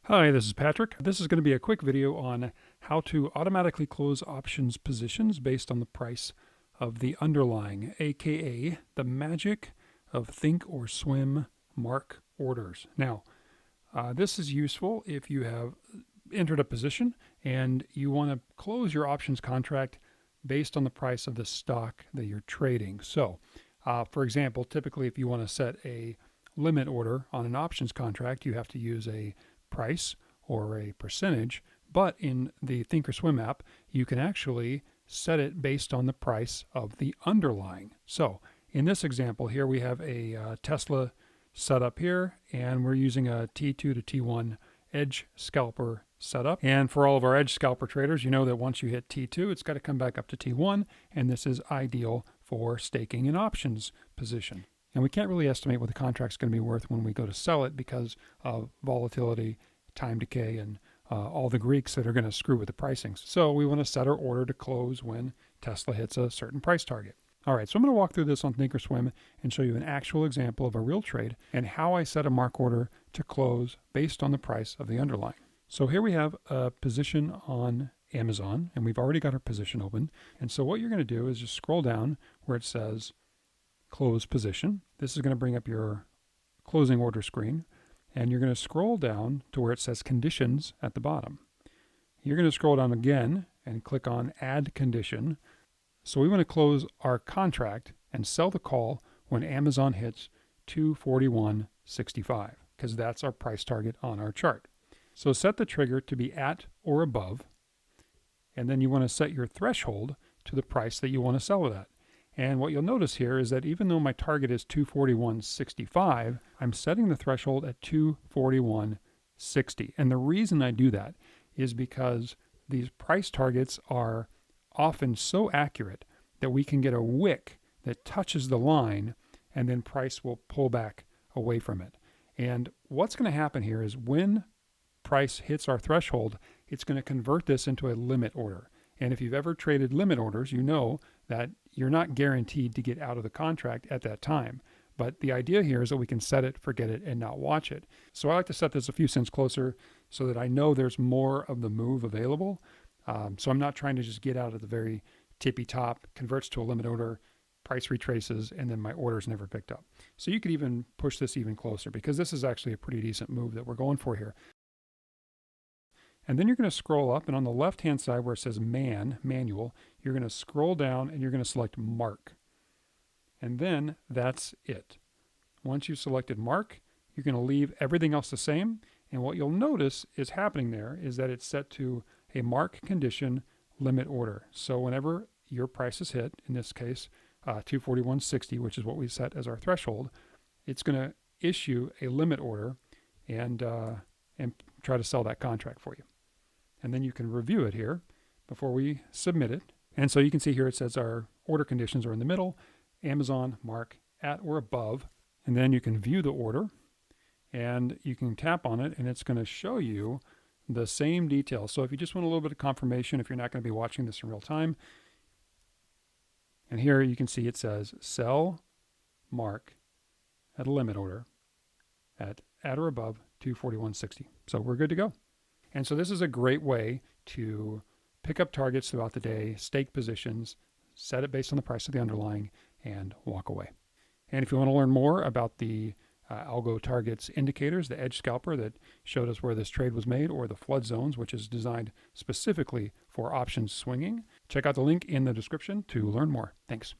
Hi, this is Patrick. This is going to be a quick video on how to automatically close options positions based on the price of the underlying, aka the magic of think or swim mark orders. Now, this is useful if you have entered a position and you want to close your options contract based on the price of the stock that you're trading. So, for example, typically if you want to set a limit order on an options contract, you have to use a price or a percentage, but in the Thinkorswim app, you can actually set it based on the price of the underlying. So in this example here, we have a Tesla set up here, and we're using a T2 to T1 edge scalper setup. And for all of our edge scalper traders, you know that once you hit T2, it's got to come back up to T1, and this is ideal for staking an options position. And we can't really estimate what the contract's going to be worth when we go to sell it because of volatility, time decay, and all the Greeks that are going to screw with the pricings. So we want to set our order to close when Tesla hits a certain price target. All right, so I'm going to walk through this on Thinkorswim and show you an actual example of a real trade and how I set a mark order to close based on the price of the underlying. So here we have a position on Amazon, and we've already got our position open. And so what you're going to do is just scroll down where it says close position. This is going to bring up your closing order screen, and you're going to scroll down to where it says conditions at the bottom. You're going to scroll down again and click on add condition. So we want to close our contract and sell the call when Amazon hits 241.65 because that's our price target on our chart. So set the trigger to be at or above, and then you want to set your threshold to the price that you want to sell it at. And what you'll notice here is that even though my target is 241.65, I'm setting the threshold at 241.60. And the reason I do that is because these price targets are often so accurate that we can get a wick that touches the line and then price will pull back away from it. And what's going to happen here is when price hits our threshold, it's going to convert this into a limit order. And if you've ever traded limit orders, you know that you're not guaranteed to get out of the contract at that time. But the idea here is that we can set it, forget it, and not watch it. So I like to set this a few cents closer so that I know there's more of the move available. So I'm not trying to just get out at the very tippy top, converts to a limit order, price retraces, and then my order's never picked up. So you could even push this even closer because this is actually a pretty decent move that we're going for here. And then you're going to scroll up, and on the left-hand side where it says manual, you're going to scroll down and you're going to select mark. And then that's it. Once you've selected mark, you're going to leave everything else the same. And what you'll notice is happening there is that it's set to a mark condition limit order. So whenever your price is hit, in this case, 241.60, which is what we set as our threshold, it's going to issue a limit order and try to sell that contract for you. And then you can review it here before we submit it. And so you can see here it says our order conditions are in the middle, Amazon mark at or above. And then you can view the order and you can tap on it and it's going to show you the same details. So if you just want a little bit of confirmation, if you're not going to be watching this in real time, and here you can see it says sell mark at a limit order at or above 241.60. So we're good to go. And so this is a great way to pick up targets throughout the day, stake positions, set it based on the price of the underlying, and walk away. And if you want to learn more about the algo targets indicators, the edge scalper that showed us where this trade was made, or the flood zones, which is designed specifically for options swinging, check out the link in the description to learn more. Thanks.